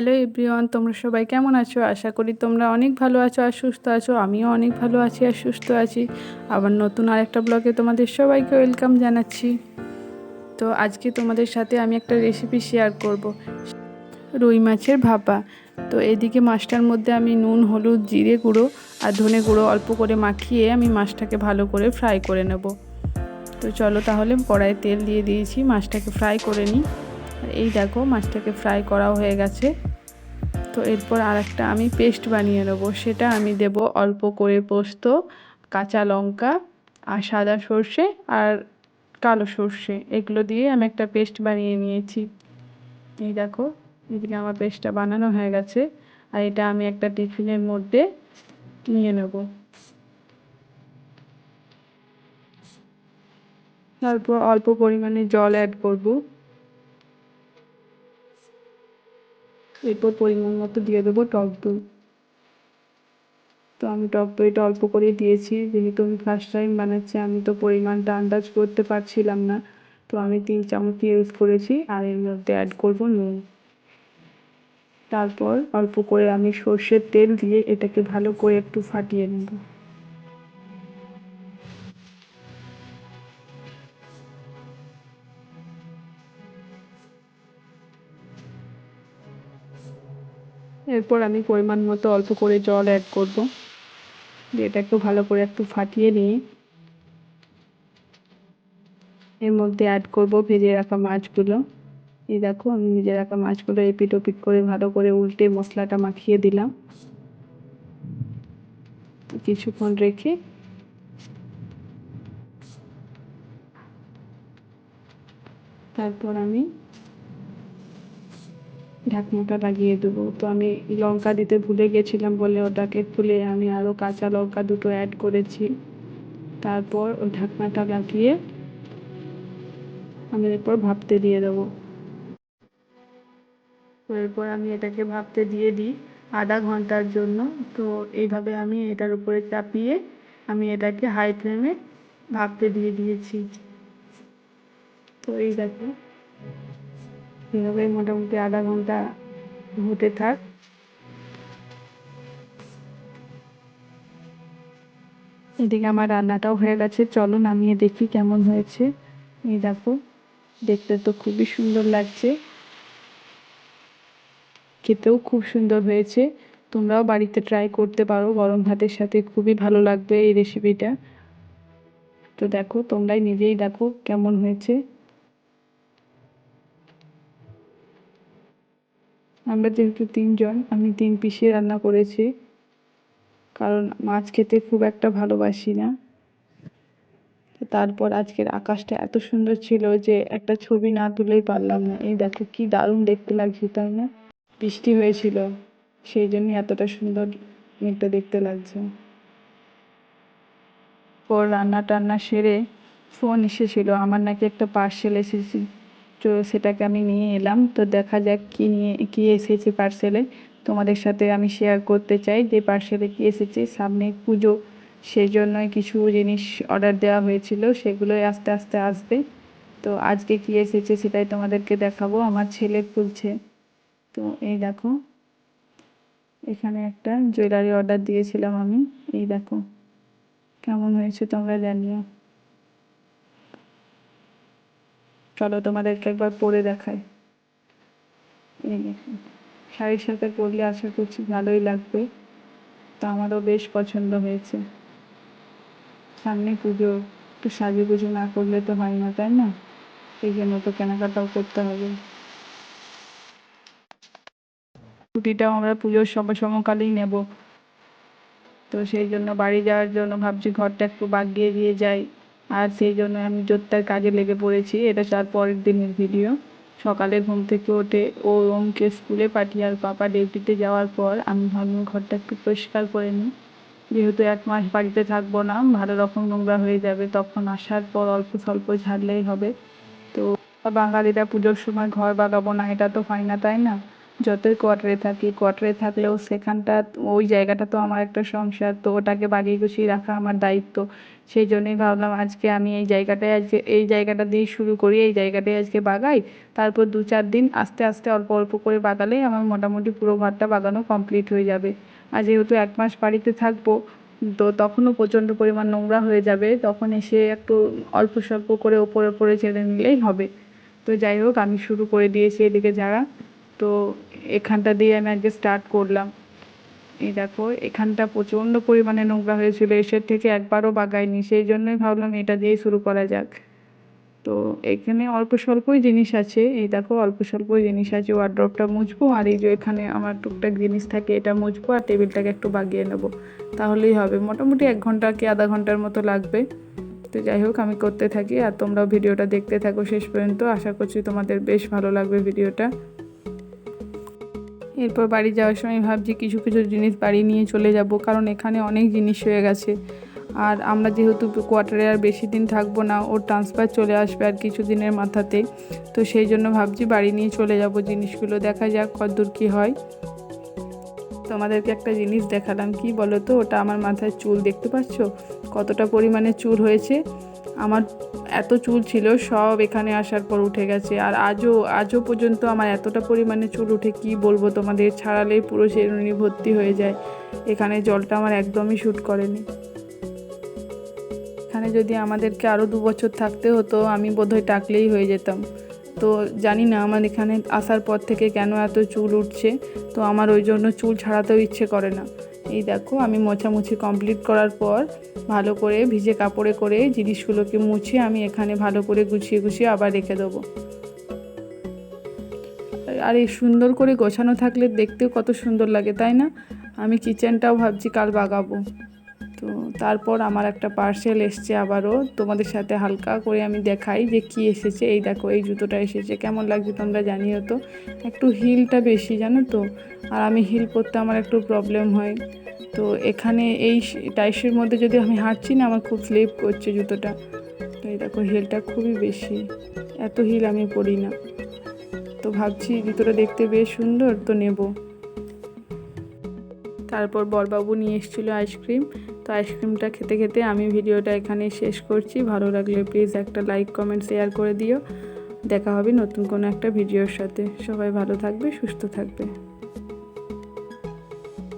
Hello everyone, তোমরা সবাই কেমন আছো? আশা করি তোমরা অনেক ভালো আছো আর সুস্থ আছো। আমিও অনেক ভালো আছি আর সুস্থ আছি। আবার নতুন আরেকটা ব্লগে তোমাদের সবাইকে ওয়েলকাম জানাচ্ছি। তো আজকে তোমাদের সাথে আমি একটা রেসিপি শেয়ার করব, রুই মাছের ভাপা। তো এদিকে মাছটার মধ্যে আমি নুন, হলুদ, জিরে গুঁড়ো আর ধনে গুঁড়ো অল্প করে মাখিয়ে আমি মাছটাকে ভালো করে ফ্রাই করে নেব। তো চলো তাহলে কড়াইয়ে তেল দিয়ে দিয়েছি, মাছটাকে ফ্রাই করে নিই। আর এই দেখো মাছটাকে ফ্রাই করাও হয়ে গেছে। তো এরপর আরেকটা আমি পেস্ট বানিয়ে নেবো, সেটা আমি দেব অল্প করে পোস্ত, কাঁচা লঙ্কা আর সাদা সর্ষে আর কালো সর্ষে, এগুলো দিয়ে আমি একটা পেস্ট বানিয়ে নিয়েছি। এই দেখো এদিকে আমার পেস্টটা বানানো হয়ে গেছে। আর এটা আমি একটা টিফিনের মধ্যে নিয়ে নেব। তারপর অল্প পরিমাণে জল অ্যাড করব। এরপর পরিমাণ মতো দিয়ে দেবো টক দই। তো আমি টক দইটা অল্প করে দিয়েছি, যেহেতু আমি ফার্স্ট টাইম বানাচ্ছি, আমি তো পরিমাণটা আন্দাজ করতে পারছিলাম না। তো আমি 3 চামচ ইউজ করেছি। আর এর মধ্যে অ্যাড করব নুন। তারপর অল্প করে আমি সর্ষের তেল দিয়ে এটাকে ভালো করে একটু ফাটিয়ে নেব। এরপর আমি পরিমাণ মতো অল্প করে জল অ্যাড করব, দিয়ে এটা একটু ভালো করে একটু ফাটিয়ে নিয়ে এর মধ্যে অ্যাড করব ভেজে রাখা মাছগুলো। এই দেখো আমি ভেজে রাখা মাছগুলো এপিট ওপিট করে ভালো করে উল্টে মশলাটা মাখিয়ে দিলাম। কিছুক্ষণ রেখে তারপর আমি ঢাকনাটা লাগিয়ে দেবো। তো আমি লঙ্কা দিতে ভুলে গেছিলাম বলে ওটাকে খুলে আমি আরও কাঁচা লঙ্কা দুটো অ্যাড করেছি। তারপর ওই ঢাকনাটা লাগিয়ে আমি এরপর ভাপতে দিয়ে দেবো। এরপর আমি এটাকে ভাপতে দিয়ে দিই আধা ঘন্টার জন্য। তো এইভাবে আমি এটার উপরে চাপিয়ে আমি এটাকে হাই ফ্লেমে ভাপতে দিয়ে দিয়েছি। তো এই দেখো এভাবে মোটামুটি আধা ঘন্টা হতে থাক। এদিকে আমার রান্নাটাও হয়ে গেছে, চলো নামিয়ে দেখি কেমন হয়েছে। এই দেখো দেখতে তো খুবই সুন্দর লাগছে, খেতেও খুব সুন্দর হয়েছে। তোমরাও বাড়িতে ট্রাই করতে পারো, গরম ভাতের সাথে খুবই ভালো লাগবে এই রেসিপিটা। তো দেখো তোমরাই নিজেই দেখো কেমন হয়েছে। আমরা যেহেতু 3 জন, আমি 3 পিসে রান্না করেছি, কারণ মাছ খেতে খুব একটা ভালোবাসি না। তারপর আজকের আকাশটা এত সুন্দর ছিল যে একটা ছবি না তুলেই পারলাম না। এই দেখো কি দারুণ দেখতে লাগছে, তাই না? বৃষ্টি হয়েছিল, সেই জন্যই এতটা সুন্দর মেঘটা দেখতে লাগছে। পর রান্না টান্না সেরে ফোন এসেছিল, আমার নাকি একটা পার্সেল এসেছে। তো সেটাকে আমি নিয়ে এলাম। তো দেখা যাক কী এসেছে পার্সেলে। তোমাদের সাথে আমি শেয়ার করতে চাই যে পার্সেলে কী এসেছে। সামনে পুজো, সেই জন্যই কিছু জিনিস অর্ডার দেওয়া হয়েছিল, সেগুলোই আস্তে আস্তে আসবে। তো আজকে কী এসেছে সেটাই তোমাদেরকে দেখাবো। আমার ছেলে খুলছে। তো এই দেখো এখানে একটা জুয়েলারি অর্ডার দিয়েছিলাম আমি। এই দেখো কেমন হয়েছে তোমরা জানিও। চলো তোমাদেরকে একবার পরে দেখাই। এই দেখো শাড়ির সাথে পরলে আশা করছি ভালোই লাগবে। তো আমারও বেশ পছন্দ হয়েছে। সামনে পুজো, একটু সাজুগুজু না করলে তো হয় না, তাই না? সেই জন্য তো কেনাকাটাও করতে হবে। ছুটিটাও আমরা পুজোর সময়কালেই নেব। তো সেই জন্য বাড়ি যাওয়ার জন্য ভাবছি ঘরটা একটু বাগিয়ে দিয়ে যাই। আর সেই জন্য আমি জোরদার কাজে লেগে পড়েছি। এটা তার পরের দিনের ভিডিও। সকালে ঘুম থেকে উঠে ওমকে স্কুলে পাঠিয়ে আর পাপা ডিউটিতে যাওয়ার পর আমি ভাবলাম ঘরটা একটু পরিষ্কার করে নিই। যেহেতু 1 মাস বাড়িতে থাকবো না, ভালো রকম নোংরা হয়ে যাবে, তখন আসার পর অল্প স্বল্প ঝাড়লেই হবে। তো বাঙালিরা পুজোর সময় ঘর বাগাবো না, এটা তো হয় না, তাই না? যতই কোয়ার্টারে থাকি, কোয়ার্টারে থাকলেও সেখানটা ওই জায়গাটা তো আমার একটা সংসার, তো ওটাকে বাগিয়ে গুছিয়ে রাখা আমার দায়িত্ব। সেই জন্যই ভাবলাম আজকে আমি এই জায়গাটা দিয়েই শুরু করি, এই জায়গাটাই আজকে বাগাই। তারপর 2-4 দিন আস্তে আস্তে অল্প অল্প করে বাগালেই আমার মোটামুটি পুরো ঘরটা বাগানো কমপ্লিট হয়ে যাবে। আর যেহেতু 1 মাস বাড়িতে থাকবো, তো তখনও প্রচণ্ড পরিমাণ নোংরা হয়ে যাবে, তখন এসে একটু অল্প স্বল্প করে ওপরে ওপরে ঝেড়ে নিলেই হবে। তো যাই হোক, আমি শুরু করে দিয়েছি এদিকে ঝাড়া। তো এখানটা দিয়ে আমি আজকে স্টার্ট করলাম। এই দেখো, এখানটা প্রচণ্ড পরিমাণে নোংরা হয়েছিল, এসের থেকে একবারও বাগাইনি, সেই জন্যই ভাবলাম এটা দিয়েই শুরু করা যাক। তো এখানে অল্প স্বল্পই জিনিস আছে, এই দেখো অল্প স্বল্পই জিনিস আছে। ওয়ার্ড্রপটা মুছবো, আর এই যে এখানে আমার টুকটাক জিনিস থাকে এটা মুছবো, আর টেবিলটাকে একটু বাগিয়ে নেবো, তাহলেই হবে। মোটামুটি 1 ঘন্টা কি আধা ঘন্টার মতো লাগবে। তো যাই হোক, আমি করতে থাকি আর তোমরাও ভিডিওটা দেখতে থাকো শেষ পর্যন্ত। আশা করছি তোমাদের বেশ ভালো লাগবে ভিডিওটা। এরপর বাড়ি যাওয়ার সময় ভাবছি কিছু কিছু জিনিস বাড়ি নিয়ে চলে যাব, কারণ এখানে অনেক জিনিস হয়ে গেছে। আর আমরা যেহেতু কোয়ার্টারে আর বেশি দিন থাকবো না, ওর ট্রান্সফার চলে আসবে আর কিছু দিনের মাথাতে। তো সেই জন্য ভাবছি বাড়ি নিয়ে চলে যাব জিনিসগুলো, দেখা যাক কতদূর কী হয়। তোমাদেরকে একটা জিনিস দেখালাম, কি বলো তো, ওটা আমার মাথায় চুল, দেখতে পাচ্ছ কতটা পরিমাণে চুল হয়েছে। আমার এত চুল ছিল, সব এখানে আসার পর উঠে গেছে। আর আজও পর্যন্ত আমার এতটা পরিমাণে চুল উঠে, কি বলবো তোমাদের, ছাড়ালেই পুরো শিরুনি ভর্তি হয়ে যায়। এখানে জলটা আমার একদমই শ্যুট করেনি। এখানে যদি আমাদেরকে আরও 2 বছর থাকতে হতো, আমি বোধহয় টাকলেই হয়ে যেতাম। তো জানি না আমার এখানে আসার পর থেকে কেন এত চুল উঠছে, তো আমার ওই জন্য চুল ছাড়াতেও ইচ্ছে করে না। এই দেখো, আমি মোছামুছি কমপ্লিট করার পর ভালো করে ভিজে কাপড়ে করে জিনিসগুলোকে মুছে আমি এখানে ভালো করে গুছিয়ে গুছিয়ে আবার রেখে দেবো। আর এই সুন্দর করে গোছানো থাকলে দেখতেও কত সুন্দর লাগে, তাই না? আমি কিচেনটাও ভাবছি কাল বাগাবো। তো তারপর আমার একটা পার্সেল এসছে আবারও, তোমাদের সাথে হালকা করে আমি দেখাই যে কি এসেছে। এই দেখো, এই জুতোটা এসেছে, কেমন লাগছে তোমরা জানিও তো। একটু হিলটা বেশি, জানো তো, আর আমি হিল পরতে আমার একটু প্রবলেম হয়। তো এখানে এই টাইসের মধ্যে যদি আমি হাঁটছি না, আমার খুব স্লিপ করছে জুতোটা। তো এই দেখো, হিলটা খুবই বেশি, এত হিল আমি পরি না। তো ভাবছি জুতোটা দেখতে বেশ সুন্দর, তো নেব। তারপর বড়বাবু নিয়ে এসেছিলো আইসক্রিম, তো আইসক্রিমটা খেতে খেতে আমি ভিডিওটা এখানে শেষ করছি। ভালো লাগলে প্লিজ একটা লাইক কমেন্ট শেয়ার করে দিও। দেখা হবে নতুন কোনো একটা ভিডিওর সাথে। সবাই ভালো থাকবে, সুস্থ থাকবে।